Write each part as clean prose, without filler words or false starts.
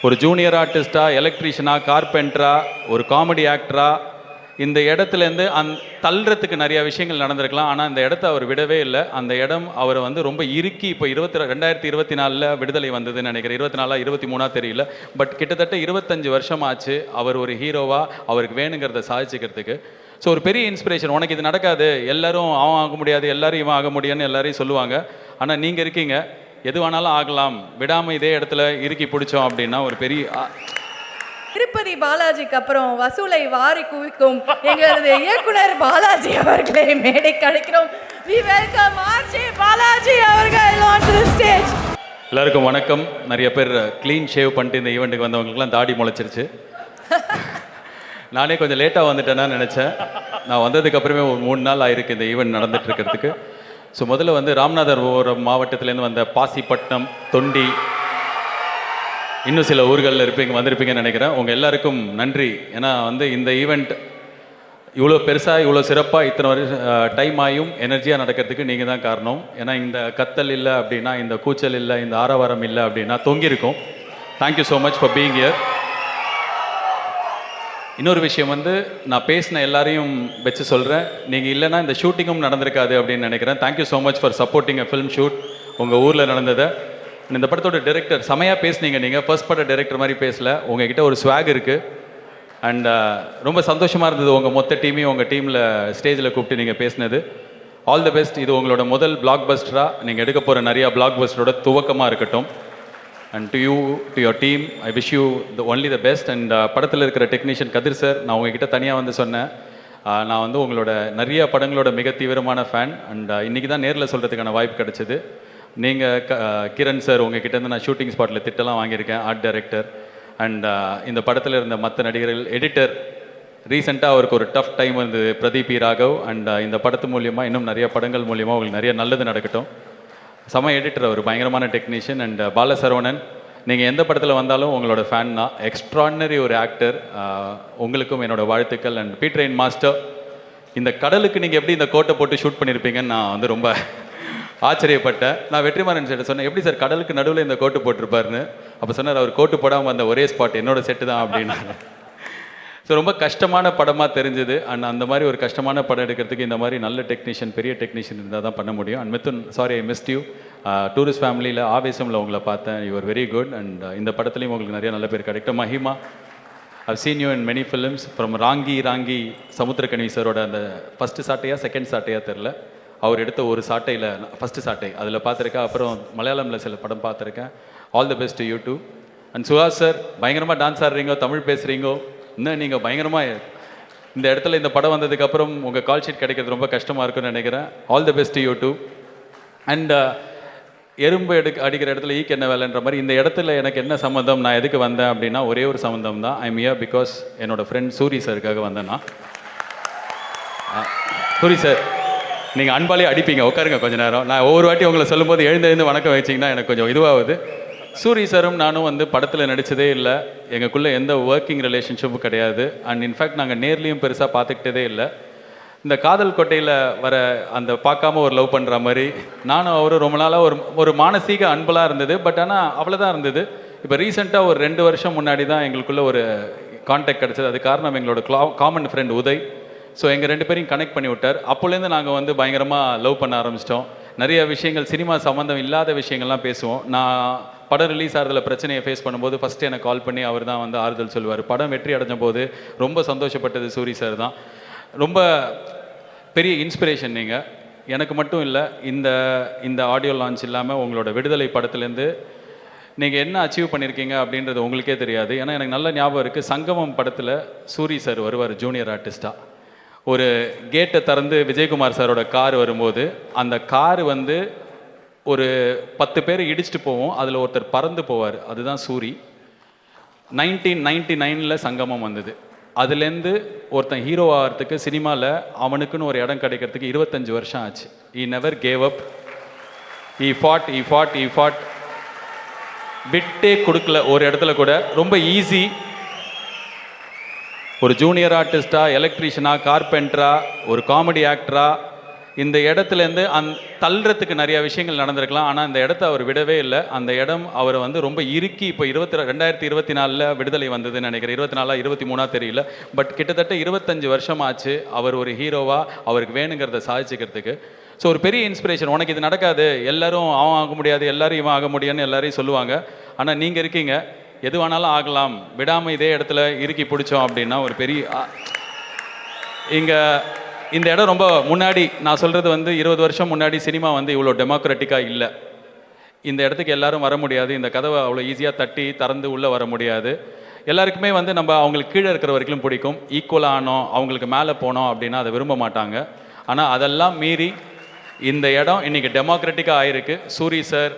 ஒரு ஜூனியர் ஆர்டிஸ்டா, எலக்ட்ரீஷியனா, கார்பெண்டரா, ஒரு காமெடி ஆக்டரா, இந்த இடத்துலேருந்து தள்ளுறதுக்கு நிறைய விஷயங்கள் நடந்திருக்கலாம். ஆனால் இந்த இடத்த அவர் விடவே இல்லை. அந்த இடம் அவரை வந்து ரொம்ப இறுக்கி இப்போ 2024 விடுதலை வந்ததுன்னு நினைக்கிறேன். 24 23 தெரியல. பட் கிட்டத்தட்ட 25 வருஷம் ஆச்சு அவர் ஒரு ஹீரோவாக அவருக்கு வேணுங்கிறத சாதிச்சுக்கிறதுக்கு. ஸோ ஒரு பெரிய இன்ஸ்பிரேஷன். உனக்கு இது நடக்காது, எல்லாரும் அவன் ஆக முடியாது, எல்லாரும் இவன் ஆக முடியும்னு எல்லாரையும் சொல்லுவாங்க. ஆனால் நீங்கள் இருக்கீங்க, எது வேணாலும் ஆகலாம், விடாமல் இதே இடத்துல இறுக்கி பிடிச்சோம் அப்படின்னா ஒரு பெரிய திருப்பதி பாலாஜிக்கு அப்புறம் வசூலை வாரி குவிக்கும் எங்களது இயக்குனர் பாலாஜி அவர்களை மேடைக்கு அழைக்கிறோம். We welcome RJ பாலாஜி அவர்கள் on the stage. எல்லாருக்கும் வணக்கம். நிறைய பேர் க்ளீன் ஷேவ் பண்ணிட்டு இந்த ஈவெண்ட்டுக்கு வந்தவங்களுக்குலாம் தாடி முளைச்சிருச்சு. நானே கொஞ்சம் லேட்டாக வந்துட்டேன்னா நினச்சேன். நான் வந்ததுக்கு அப்புறமே ஒரு 3 நாள் ஆயிருக்கு இந்த ஈவெண்ட் நடந்துட்டு இருக்கிறதுக்கு. ஸோ முதல்ல வந்து ராமநாதபுரம் மாவட்டத்திலேருந்து வந்த பாசிப்பட்டினம், தொண்டி, இன்னும் சில ஊர்களில் வந்திருப்பீங்கன்னு நினைக்கிறேன். உங்கள் எல்லாருக்கும் நன்றி. ஏன்னா வந்து இந்த ஈவெண்ட் இவ்வளோ பெருசாக, இவ்வளோ சிறப்பாக, இத்தனை வருஷம் டைம் ஆகியும் எனர்ஜியாக நடக்கிறதுக்கு நீங்கள் தான் காரணம். ஏன்னா இந்த கத்தல் இல்லை அப்படின்னா, இந்த கூச்சல் இல்லை, இந்த ஆரவாரம் இல்லை அப்படின்னா தொங்கியிருக்கும். Thank you so much for being here. இன்னொரு விஷயம் வந்து, நான் பேசின எல்லாரையும் வச்சு சொல்கிறேன், நீங்கள் இல்லைன்னா இந்த ஷூட்டிங்கும் நடந்திருக்காது அப்படின்னு நினைக்கிறேன். Thank you so much for supporting a film shoot. உங்கள் ஊரில் நடந்ததை. இந்த படத்தோட டைரக்டர் செமையாக பேசுனீங்க. நீங்கள் ஃபர்ஸ்ட் பட டைரக்டர் மாதிரி பேசல, உங்ககிட்ட ஒரு ஸ்வாக் இருக்குது. அண்ட் ரொம்ப சந்தோஷமாக இருந்தது உங்கள் மொத்த டீமையும் உங்கள் டீமில் ஸ்டேஜில் கூப்பிட்டு நீங்கள் பேசினது. All the best. இது உங்களோட முதல் பிளாக் பஸ்டராக நீங்கள் எடுக்க போகிற நிறையா பிளாக் பஸ்டரோட துவக்கமாக இருக்கட்டும். And to you, to your team, I wish you only the best. And படத்தில் இருக்கிற டெக்னீஷியன் கதிர் சார், நான் உங்ககிட்ட தனியாக வந்து சொன்னேன், நான் வந்து உங்களோட நிறைய படங்களோட மிக தீவிரமான ஃபேன். அண்ட் இன்றைக்கி தான் நேரில் சொல்கிறதுக்கான வாய்ப்பு கிடச்சிது. நீங்கள் கிரண் சார், உங்ககிட்டேருந்து நான் ஷூட்டிங் ஸ்பாட்டில் திட்டெல்லாம் வாங்கியிருக்கேன், ஆர்ட் டைரக்டர். அண்ட் இந்த படத்தில் இருந்த மற்ற நடிகர்கள், எடிட்டர், ரீசெண்டாக அவருக்கு ஒரு டஃப் டைம் இருந்தது, பிரதீப் பி ராகவ். அண்ட் இந்த படத்து மூலியமாக இன்னும் நிறைய படங்கள் மூலியமாக உங்களுக்கு நிறைய நல்லது நடக்கட்டும். செம எடிட்டர், ஒரு பயங்கரமான டெக்னீஷியன். அண்ட் பாலசரவணன், நீங்கள் எந்த படத்தில் வந்தாலும் உங்களோட ஃபேன் தான். எக்ஸ்ட்ராடினரி ஒரு ஆக்டர். உங்களுக்கும் என்னோடய வாழ்த்துக்கள். அண்ட் பீட்ரெயின் மாஸ்டர், இந்த கடலுக்கு நீங்கள் எப்படி இந்த கோட்டை போட்டு ஷூட் பண்ணியிருப்பீங்கன்னு நான் வந்து ரொம்ப ஆச்சரியப்பட்டேன். நான் வெற்றிமாறன் சார் சொன்னேன், எப்படி சார் கடலுக்கு நடுவில் இந்த கோட்டு போட்டிருப்பாருன்னு. அப்போ சொன்னார், அவர் கோட்டு போடாமல் வந்த ஒரே ஸ்பாட் என்னோட செட்டு தான் அப்படின்னு. ஸோ ரொம்ப கஷ்டமான படமாக தெரிஞ்சுது. அண்ட் அந்த மாதிரி ஒரு கஷ்டமான படம் எடுக்கிறதுக்கு இந்த மாதிரி நல்ல டெக்னீஷியன், பெரிய டெக்னீஷியன் இருந்தால் தான் பண்ண முடியும். And Mithun, sorry I missed you. Tourist ஃபேமிலியில் ஆவேசமில் உங்களை பார்த்தேன், you are very good. And இந்த படத்துலையும் உங்களுக்கு நிறைய நல்ல பேர் கிடைக்கும். Mahima, I've seen you in many films, from Raangi Samuthirakani சாரோட அந்த ஃபஸ்ட்டு சாட்டையா செகண்ட் சாட்டையா தெரில, அவர் எடுத்த ஒரு சாட்டையில் ஃபஸ்ட்டு சாட்டை அதில் பார்த்துருக்கேன். அப்புறம் மலையாளமில் சில படம் பார்த்துருக்கேன். All the best to you too. And Suhas sir, பயங்கரமாக டான்ஸ் ஆடுறீங்க, தமிழ் பேசுகிறீங்க. இன்னும் நீங்கள் பயங்கரமாக இந்த இடத்துல இந்த படம் வந்ததுக்கப்புறம் உங்கள் கால் ஷீட் கிடைக்கிறது ரொம்ப கஷ்டமாக இருக்குன்னு நினைக்கிறேன். All the best to you too. And எறும்பு அடிக்கிற இடத்துல ஈக்கு என்ன வேலைன்ற மாதிரி இந்த இடத்துல எனக்கு என்ன சம்மந்தம், நான் எதுக்கு வந்தேன் அப்படின்னா ஒரே ஒரு சம்மந்தம் தான். ஐம் ஹியர் பிகாஸ் என்னோடய ஃப்ரெண்ட் சூரி சாருக்காக வந்தேன்னா. சூரி சார், நீங்கள் அன்பாலே அடிப்பீங்க, உட்காருங்க கொஞ்சம் நேரம். நான் ஒவ்வொரு வாட்டி உங்களை சொல்லும்போது எழுந்து வணக்கம் வச்சிங்கன்னா எனக்கு கொஞ்சம் இதுவாகுது. சூரி சாரும் நானும் வந்து படத்தில் நடித்ததே இல்லை, எங்களுக்குள்ளே எந்த ஒர்க்கிங் ரிலேஷன்ஷிப்பும் கிடையாது. அண்ட் இன்ஃபேக்ட் நாங்கள் நேர்லேயும் பெருசாக பார்த்துக்கிட்டதே இல்லை. இந்த காதல் கோட்டையில் வர அந்த பார்க்காம ஒரு லவ் பண்ணுற மாதிரி நானும் அவரும் ரொம்ப நாளாக ஒரு மானசீக அன்பலாக இருந்தது. பட் ஆனால் அவ்வளோதான் இருந்தது. இப்போ ரீசெண்டாக ஒரு 2 வருஷம் முன்னாடி தான் எங்களுக்குள்ளே ஒரு கான்டாக்ட் கிடச்சிது. அது காரணம் எங்களோட காமன் ஃப்ரெண்ட் உதய். ஸோ எங்கள் 2 பேரையும் கனெக்ட் பண்ணி விட்டார். அப்போலேருந்து நாங்கள் வந்து பயங்கரமாக லவ் பண்ண ஆரம்பிச்சிட்டோம். நிறைய விஷயங்கள், சினிமா சம்மந்தம் இல்லாத விஷயங்கள்லாம் பேசுவோம். நான் படம் ரிலீஸ் ஆகிறதுல பிரச்சனையை ஃபேஸ் பண்ணும்போது ஃபஸ்ட்டு எனக்கு கால் பண்ணி அவர் தான் வந்து ஆறுதல் சொல்லுவார். படம் வெற்றி அடைஞ்ச போது ரொம்ப சந்தோஷப்பட்டது சூரி சார் தான். ரொம்ப பெரிய இன்ஸ்பிரேஷன் நீங்கள். எனக்கு மட்டும் இல்லை, இந்த ஆடியோ லான்ச் இல்லாமல் உங்களோட விடுதலை படத்துலேருந்து நீங்கள் என்ன அச்சீவ் பண்ணியிருக்கீங்க அப்படின்றது உங்களுக்கே தெரியாது. ஏன்னா எனக்கு நல்ல ஞாபகம் இருக்குது, சங்கமம் படத்தில் சூரி சார் வருவார் ஜூனியர் ஆர்டிஸ்டாக. ஒரு கேட்டை திறந்து விஜயகுமார் சாரோட கார் வரும்போது அந்த கார் வந்து ஒரு 10 பேர் இடிச்சுட்டு போவோம், அதில் ஒருத்தர் பறந்து போவார். அதுதான் சூரி. 1999 சங்கமம் வந்தது. அதுலேருந்து ஒருத்தன் ஹீரோ ஆகிறதுக்கு சினிமாவில் அவனுக்குன்னு ஒரு இடம் கிடைக்கிறதுக்கு 25 வருஷம் ஆச்சு. He never gave up. He fought. விட்டே கொடுக்கல ஒரு இடத்துல கூட. ரொம்ப ஈஸி. ஒரு ஜூனியர் ஆர்டிஸ்டா, எலக்ட்ரீஷியனா, கார்பெண்டரா, ஒரு காமெடி ஆக்டரா, இந்த இடத்துலேருந்து தள்ளுறதுக்கு நிறைய விஷயங்கள் நடந்திருக்கலாம். ஆனால் அந்த இடத்த அவர் விடவே இல்லை. அந்த இடம் அவரை வந்து ரொம்ப இறுக்கி இப்போ 2024 விடுதலை வந்ததுன்னு நினைக்கிறேன். 24 23 தெரியல. பட் கிட்டத்தட்ட 25 வருஷம் ஆச்சு அவர் ஒரு ஹீரோவாக அவருக்கு வேணுங்கிறத சாதிச்சுக்கிறதுக்கு. ஸோ ஒரு பெரிய இன்ஸ்பிரேஷன். உனக்கு இது நடக்காது, எல்லாரும் அவன் ஆக முடியாது, எல்லாரும் இவன் ஆக முடியும்னு எல்லாரையும் சொல்லுவாங்க. ஆனால் நீங்கள் இருக்கீங்க, எது வேணாலும் ஆகலாம், விடாமல் இதே இடத்துல இறுக்கி பிடிச்சோம் அப்படின்னா ஒரு பெரிய இங்கே இந்த இடம் ரொம்ப முன்னாடி நான் சொல்கிறது வந்து 20 வருஷம் முன்னாடி சினிமா வந்து இவ்வளோ டெமோக்ராட்டிக்காக இல்லை. இந்த இடத்துக்கு எல்லாரும் வர முடியாது, இந்த கதவை அவ்வளோ ஈஸியாக தட்டி திறந்து உள்ளே வர முடியாது. எல்லாருக்குமே வந்து நம்ம அவங்களுக்கு கீழே இருக்கிற வரைக்கும் பிடிக்கும். ஈக்குவலாக ஆனோம், அவங்களுக்கு மேலே போனோம் அப்படின்னா அதை விரும்ப மாட்டாங்க. ஆனால் அதெல்லாம் மீறி இந்த இடம் இன்றைக்கி டெமோக்ராட்டிக்காக ஆயிருக்கு. சூரி சார்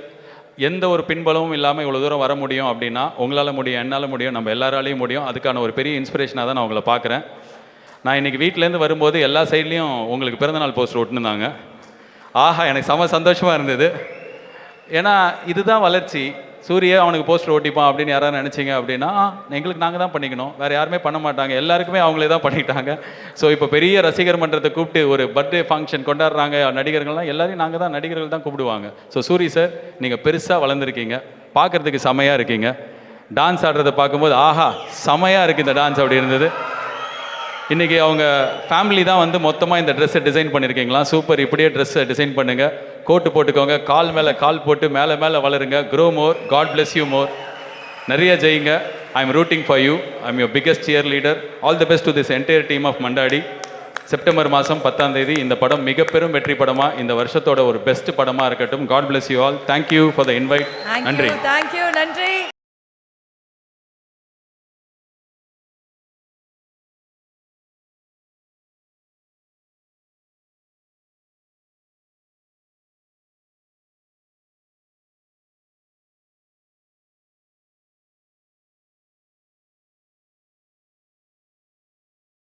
எந்த ஒரு பின்பலமும் இல்லாமல் இவ்வளோ தூரம் வர முடியும் அப்படின்னா உங்களால் முடியும், என்னால் முடியும், நம்ம எல்லாராலையும் முடியும். அதுக்கான ஒரு பெரிய இன்ஸ்பிரேஷனாக தான் நான் உங்களை பார்க்குறேன். நான் இன்றைக்கி வீட்டிலேருந்து வரும்போது எல்லா சைட்லேயும் உங்களுக்கு பிறந்தநாள் போஸ்டர் ஒட்டுனுந்தாங்க. ஆஹா, எனக்கு செம சந்தோஷமாக இருந்தது. ஏன்னா இதுதான் வளர்ச்சி. சூரிய அவனுக்கு போஸ்டர் ஓட்டிப்பான் அப்படின்னு யாராவது நினச்சிங்க அப்படின்னா எங்களுக்கு நாங்கள் தான் பண்ணிக்கணும், வேறு யாருமே பண்ண மாட்டாங்க, எல்லாருக்குமே அவங்களே தான் பண்ணிக்கிட்டாங்க. ஸோ இப்போ பெரிய ரசிகர் மன்றத்தை கூப்பிட்டு ஒரு பர்த்டே ஃபங்க்ஷன் கொண்டாடுறாங்க நடிகர்கள்லாம், எல்லாரையும் நாங்கள் தான் நடிகர்கள் தான் கூப்பிடுவாங்க. ஸோ சூரி சார் நீங்கள் பெருசாக வளர்ந்துருக்கீங்க, பார்க்குறதுக்கு செமையாக இருக்கீங்க. டான்ஸ் ஆடுறதை பார்க்கும்போது ஆஹா செமையாக இருக்குது இந்த டான்ஸ் அப்படி இருந்தது. இன்றைக்கி அவங்க ஃபேமிலி தான் வந்து மொத்தமாக இந்த ட்ரெஸ்ஸை டிசைன் பண்ணியிருக்கீங்களா? சூப்பர், இப்படியே ட்ரெஸ்ஸை டிசைன் பண்ணுங்கள், கோட்டு போட்டுக்கோங்க, கால் மேலே கால் போட்டு மேலே மேலே வளருங்க. Grow more, God bless you more, நிறைய ஜெயிங்க. I am rooting for you, I am your biggest cheer leader. All the best to this entire team of Mandaadi. September மாதம் 10 இந்த படம் மிக பெரும் வெற்றி படமாக இந்த வருஷத்தோட ஒரு பெஸ்ட் படமாக இருக்கட்டும். God bless you all. Thank you for the invite. நன்றி. தேங்க்யூ, நன்றி.